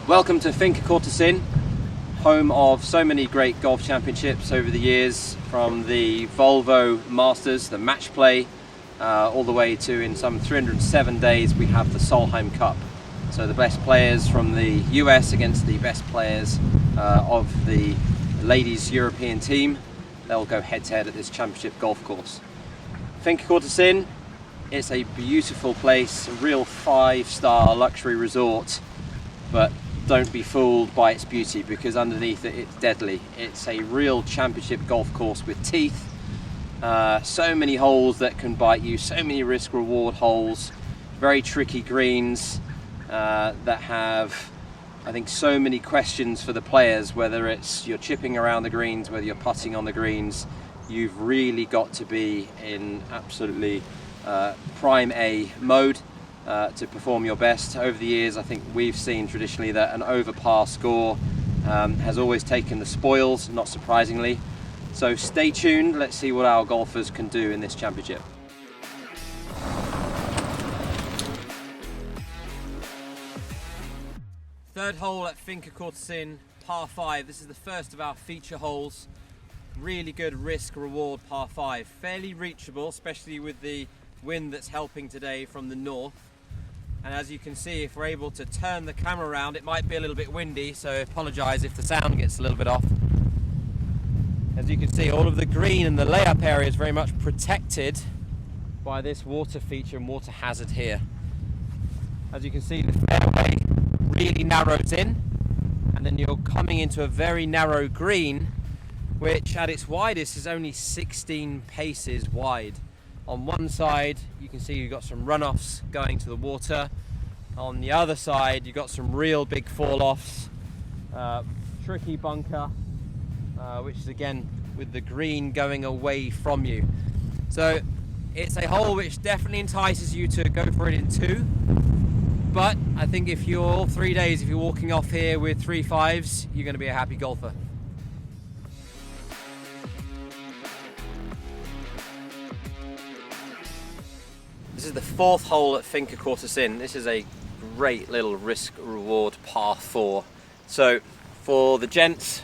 Welcome to Finca Cortesin, home of so many great golf championships over the years, from the Volvo Masters, the match play, all the way to, in some 307 days, we have the Solheim Cup. So the best players from the US against the best players of the ladies European team. They'll go head to head at this championship golf course. Finca Cortesin, it's a beautiful place, a real 5-star luxury resort, but don't be fooled by its beauty, because underneath it, it's deadly. It's a real championship golf course with teeth. So many holes that can bite you, so many risk-reward holes, very tricky greens that have, I think, so many questions for the players, whether it's you're chipping around the greens, whether you're putting on the greens. You've really got to be in absolutely prime A mode to perform your best. Over the years, I think we've seen traditionally that an over par score has always taken the spoils, not surprisingly. So stay tuned, let's see what our golfers can do in this championship. Third hole at Finca Cortesin, par 5. This is the first of our feature holes. Really good risk-reward par 5. Fairly reachable, especially with the wind that's helping today from the north. And as you can see, if we're able to turn the camera around, it might be a little bit windy, so I apologise if the sound gets a little bit off. As you can see, all of the green and the layup area is very much protected by this water feature and water hazard here. As you can see, the fairway really narrows in, and then you're coming into a very narrow green, which at its widest is only 16 paces wide. On one side, you can see you've got some runoffs going to the water. On the other side, you've got some real big fall-offs, tricky bunker, which is again with the green going away from you. So it's a hole which definitely entices you to go for it in 2. But I think if you're all 3 days, if you're walking off here with 3 5s, you're going to be a happy golfer. This is the 4th hole at Finca Cortesin. This is a great little risk-reward par 4. So for the gents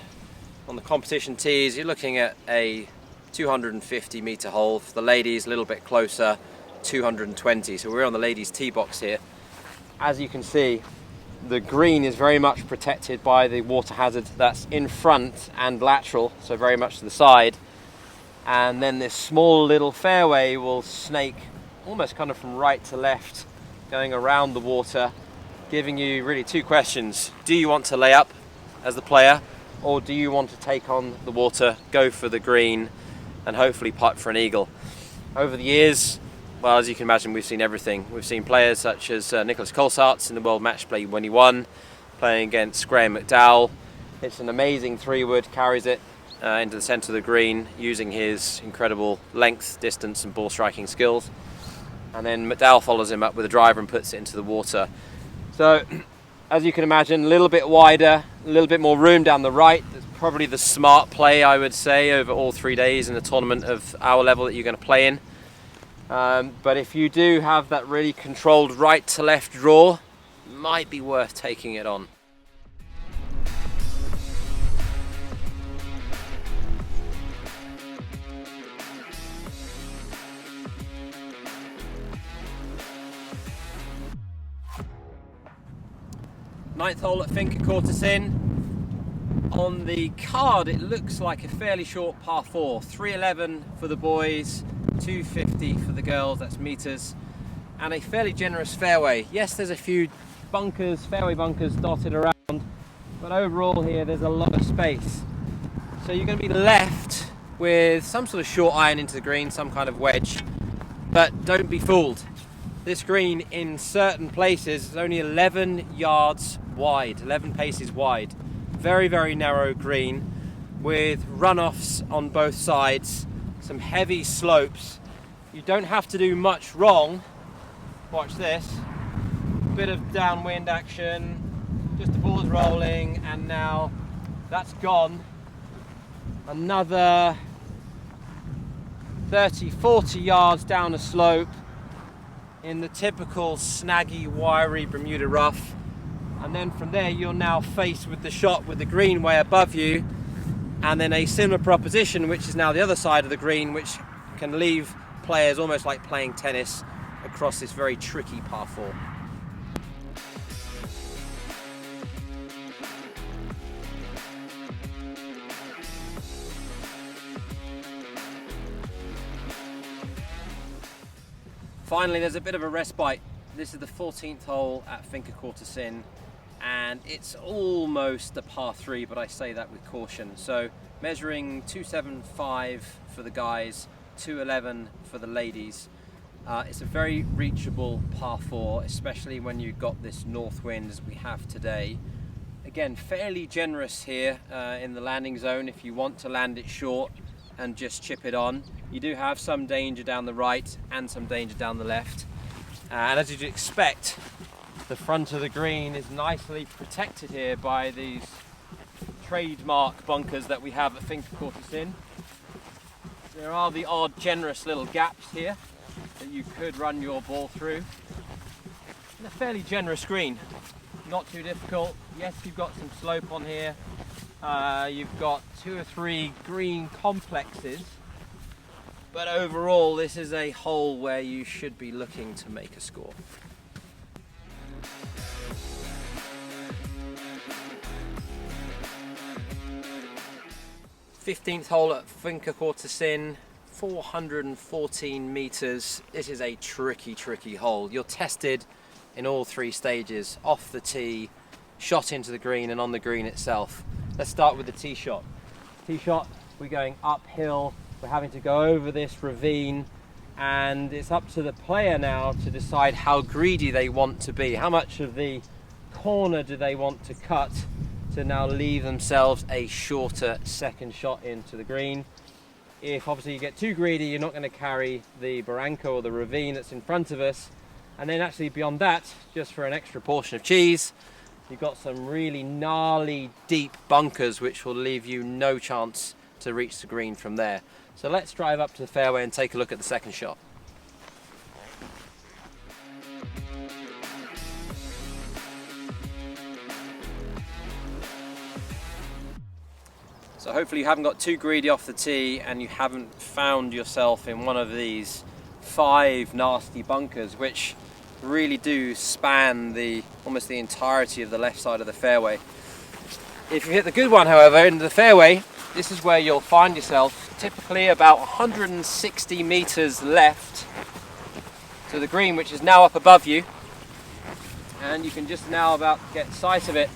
on the competition tees, you're looking at a 250 metre hole. For the ladies, a little bit closer, 220. So we're on the ladies' tee box here. As you can see, the green is very much protected by the water hazard that's in front and lateral, so very much to the side. And then this small little fairway will snake almost kind of from right to left, going around the water, giving you really 2 questions. Do you want to lay up as the player, or do you want to take on the water, go for the green, and hopefully putt for an eagle? Over the years, well, as you can imagine, we've seen everything. We've seen players such as Nicholas Colsaerts in the World Match Play when he won, playing against Graham McDowell. It's an amazing 3-wood, carries it into the centre of the green, using his incredible length, distance and ball striking skills. And then McDowell follows him up with a driver and puts it into the water. So, as you can imagine, a little bit wider, a little bit more room down the right. That's probably the smart play, I would say, over all 3 days in a tournament of our level that you're going to play in. But if you do have that really controlled right to left draw, it might be worth taking it on. Ninth hole at Finca Cortesin. On the card, it looks like a fairly short par 4. 311 for the boys, 250 for the girls, that's meters, and a fairly generous fairway. Yes, there's a few bunkers, fairway bunkers dotted around, but overall here there's a lot of space. So you're going to be left with some sort of short iron into the green, some kind of wedge, but don't be fooled. This green in certain places is only 11 yards wide, 11 paces wide. Very, very narrow green with runoffs on both sides, some heavy slopes. You don't have to do much wrong. Watch this. Bit of downwind action, just the ball's rolling, and now that's gone. Another 30, 40 yards down a slope in the typical snaggy, wiry Bermuda rough. and then from there you're now faced with the shot with the green way above you, and then a similar proposition which is now the other side of the green, which can leave players almost like playing tennis across this very tricky par 4. Finally, there's a bit of a respite. This is the 14th hole at Finca Cortesin, and it's almost a par 3, but I say that with caution. So measuring 275 for the guys, 211 for the ladies. It's a very reachable par 4, especially when you've got this north wind as we have today. Again, fairly generous here in the landing zone if you want to land it short and just chip it on. You do have some danger down the right and some danger down the left. And as you'd expect, the front of the green is nicely protected here by these trademark bunkers that we have at Finca Cortesin. There are the odd generous little gaps here that you could run your ball through. And a fairly generous green, not too difficult. Yes, you've got some slope on here. You've got 2 or 3 green complexes, but overall this is a hole where you should be looking to make a score. '15th hole at Finca Cortesin, 414 meters. This is a tricky hole. You're tested in all 3 stages: off the tee, shot into the green, and on the green itself. Let's start with the tee shot. Tee shot, we're going uphill. We're having to go over this ravine, and it's up to the player now to decide how greedy they want to be. How much of the corner do they want to cut to now leave themselves a shorter second shot into the green? If obviously you get too greedy, you're not going to carry the barranco or the ravine that's in front of us. And then actually beyond that, just for an extra portion of cheese, you've got some really gnarly deep bunkers which will leave you no chance to reach the green from there. So let's drive up to the fairway and take a look at the second shot. So hopefully you haven't got too greedy off the tee and you haven't found yourself in one of these 5 nasty bunkers which really do span almost the entirety of the left side of the fairway. If you hit the good one, however, into the fairway, this is where you'll find yourself typically about 160 meters left to the green, which is now up above you, and you can just now about get sight of it.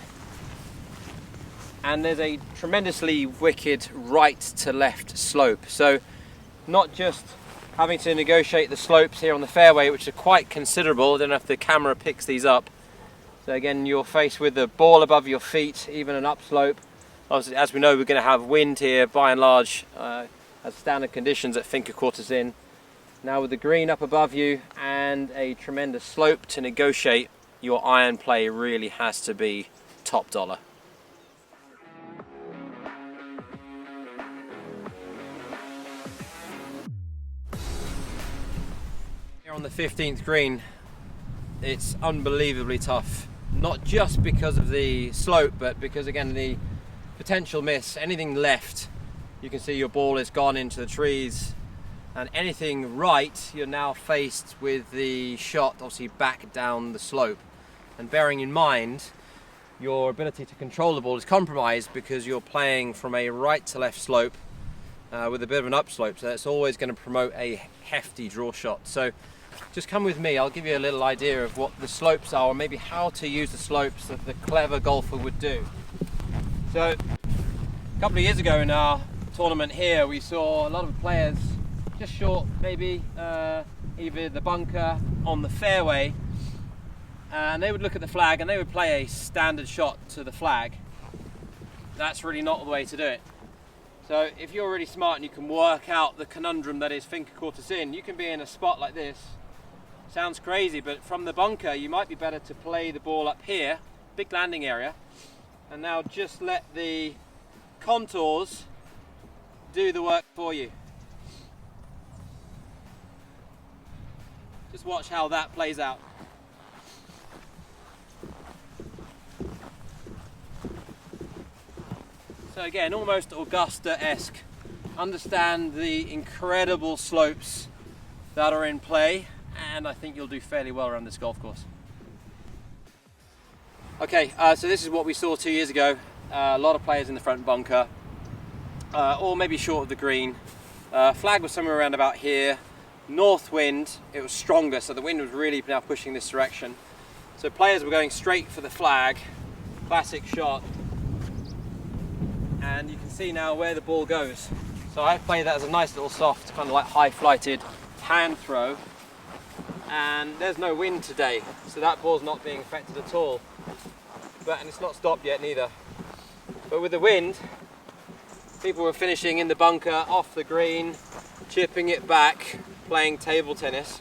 And there's a tremendously wicked right to left slope, so not just having to negotiate the slopes here on the fairway, which are quite considerable. I don't know if the camera picks these up. So again, you're faced with the ball above your feet, even an upslope. Obviously, as we know, we're going to have wind here by and large as standard conditions at Finca Cortesin. Now with the green up above you and a tremendous slope to negotiate, your iron play really has to be top dollar. On the 15th green, it's unbelievably tough, not just because of the slope, but because again the potential miss. Anything left, you can see your ball is gone into the trees, and anything right, you're now faced with the shot obviously back down the slope. And bearing in mind your ability to control the ball is compromised because you're playing from a right to left slope with a bit of an upslope, so it's always going to promote a hefty draw shot. So just come with me, I'll give you a little idea of what the slopes are, or maybe how to use the slopes that the clever golfer would do. So a couple of years ago in our tournament here, we saw a lot of players just short, maybe either the bunker on the fairway, and they would look at the flag and they would play a standard shot to the flag. That's really not the way to do it. So if you're really smart and you can work out the conundrum that is Finca Cortesin, you can be in a spot like this. Sounds crazy, but from the bunker you might be better to play the ball up here, big landing area, and now just let the contours do the work for you. Just watch how that plays out. So again, almost Augusta-esque. Understand the incredible slopes that are in play, and I think you'll do fairly well around this golf course. Okay, so this is what we saw 2 years ago. A lot of players in the front bunker, or maybe short of the green. Flag was somewhere around about here. North wind, it was stronger, so the wind was really now pushing this direction. So players were going straight for the flag, classic shot. And you can see now where the ball goes. So I played that as a nice little soft, kind of like high flighted hand throw. And there's no wind today, so that ball's not being affected at all. And it's not stopped yet neither. But with the wind, people were finishing in the bunker, off the green, chipping it back, playing table tennis.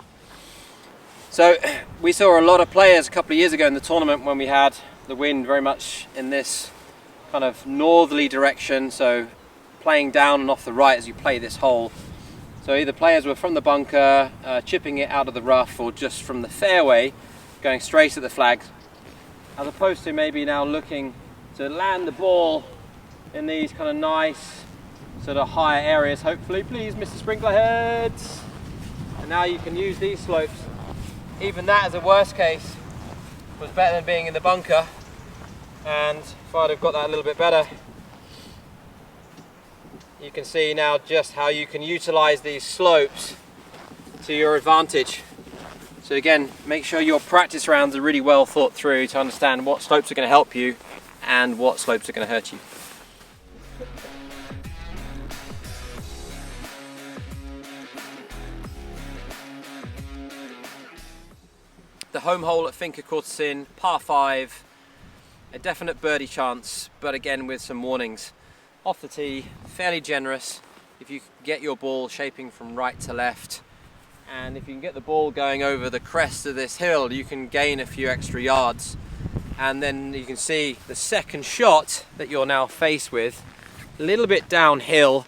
So we saw a lot of players a couple of years ago in the tournament when we had the wind very much in this kind of northerly direction, so playing down and off the right as you play this hole. So either players were from the bunker, chipping it out of the rough, or just from the fairway, going straight at the flag, as opposed to maybe now looking to land the ball in these kind of nice sort of higher areas, hopefully. Please, Mr. Sprinkler Heads. And now you can use these slopes. Even that as a worst case was better than being in the bunker, and if I'd have got that a little bit better, you can see now just how you can utilize these slopes to your advantage. So again, make sure your practice rounds are really well thought through to understand what slopes are going to help you and what slopes are going to hurt you. The home hole at Finca Cortesin, par 5, a definite birdie chance, but again with some warnings. Off the tee, fairly generous if you get your ball shaping from right to left, and if you can get the ball going over the crest of this hill, you can gain a few extra yards. And then you can see the second shot that you're now faced with, a little bit downhill,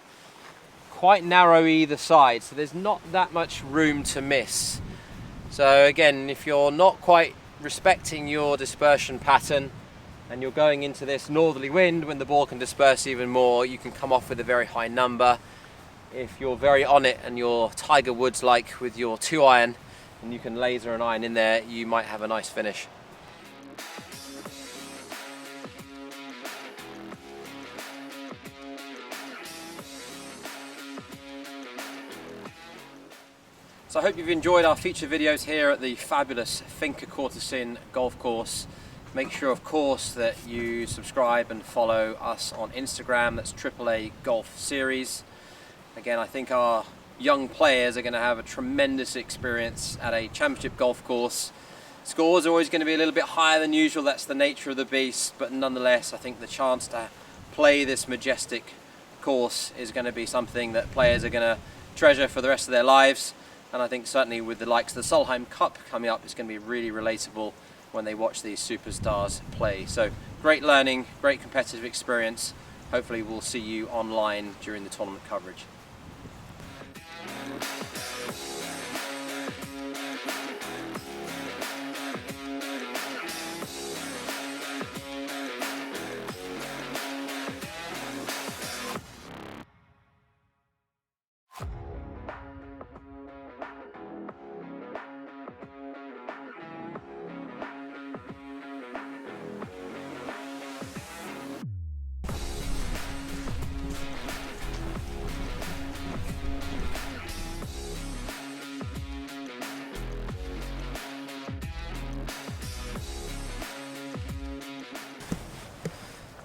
quite narrow either side, so there's not that much room to miss. So again, if you're not quite respecting your dispersion pattern and you're going into this northerly wind when the ball can disperse even more, you can come off with a very high number. If you're very on it and you're Tiger Woods like with your 2-iron and you can laser an iron in there, you might have a nice finish. So I hope you've enjoyed our feature videos here at the fabulous Finca Cortesin golf course. Make sure, of course, that you subscribe and follow us on Instagram. That's AAA Golf Series. Again, I think our young players are going to have a tremendous experience at a championship golf course. Scores are always going to be a little bit higher than usual. That's the nature of the beast. But nonetheless, I think the chance to play this majestic course is going to be something that players are going to treasure for the rest of their lives. And I think certainly with the likes of the Solheim Cup coming up, it's going to be really relatable when they watch these superstars play. So great learning, great competitive experience. Hopefully we'll see you online during the tournament coverage.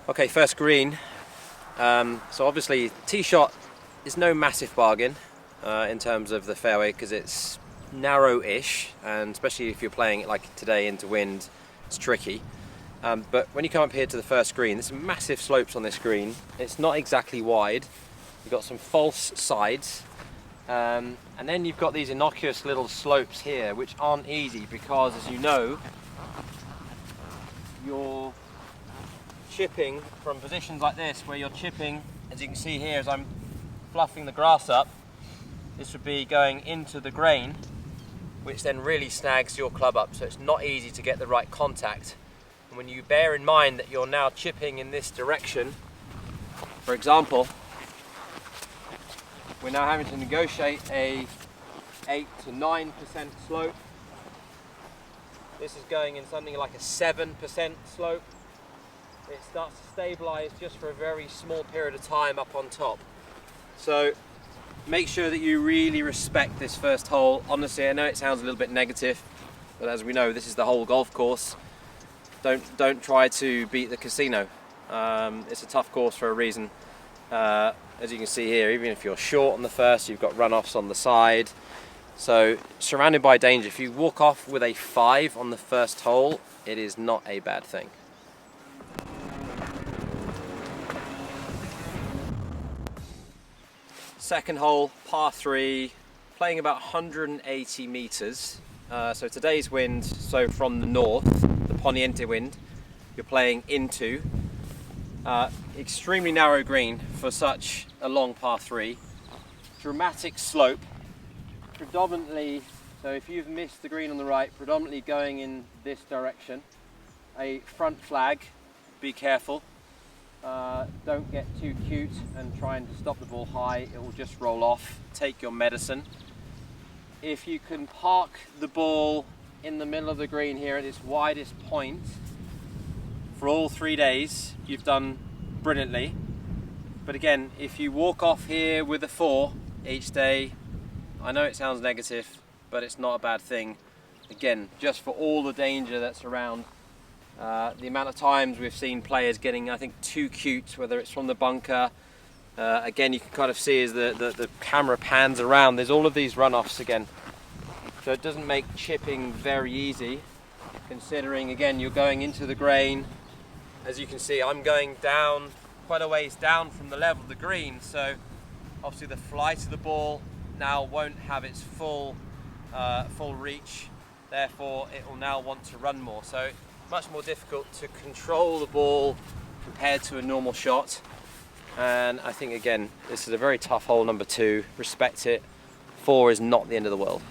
Okay, first green. So obviously tee shot is no massive bargain in terms of the fairway because it's narrow-ish, and especially if you're playing it like today into wind, it's tricky. But when you come up here to the first green, there's some massive slopes on this green. It's not exactly wide. You've got some false sides. And then you've got these innocuous little slopes here, which aren't easy because, as you know, you're chipping from positions like this, where you're chipping, as you can see here as I'm fluffing the grass up, this would be going into the grain, which then really snags your club up, so it's not easy to get the right contact. And when you bear in mind that you're now chipping in this direction, For example, we're now having to negotiate a 8 to 9% slope. This is going in something like a 7% slope. It starts to stabilize just for a very small period of time up on top. So make sure that you really respect this first hole. Honestly, I know it sounds a little bit negative, but as we know, this is the whole golf course. Don't try to beat the casino. It's a tough course for a reason. As you can see here, even if you're short on the first, you've got runoffs on the side. So surrounded by danger. If you walk off with a 5 on the first hole, it is not a bad thing. Second hole, par 3, playing about 180 meters. So today's wind, so from the north, the poniente wind, you're playing into. Extremely narrow green for such a long par 3. Dramatic slope. Predominantly, so if you've missed the green on the right, predominantly going in this direction. A front flag, be careful. Don't get too cute and trying to stop the ball high, it will just roll off. Take your medicine. If you can park the ball in the middle of the green here at its widest point for all 3 days, you've done brilliantly. But again, if you walk off here with a 4 each day, I know it sounds negative, but it's not a bad thing. Again, just for all the danger that's around. The amount of times we've seen players getting, I think, too cute, whether it's from the bunker. Again, you can kind of see as the camera pans around, there's all of these runoffs again. So it doesn't make chipping very easy, considering, again, you're going into the grain. As you can see, I'm going down, quite a ways down from the level of the green, so obviously the flight of the ball now won't have its full reach, therefore it will now want to run more. So much more difficult to control the ball compared to a normal shot. And I think, again, this is a very tough hole, number 2. Respect it. 4 is not the end of the world.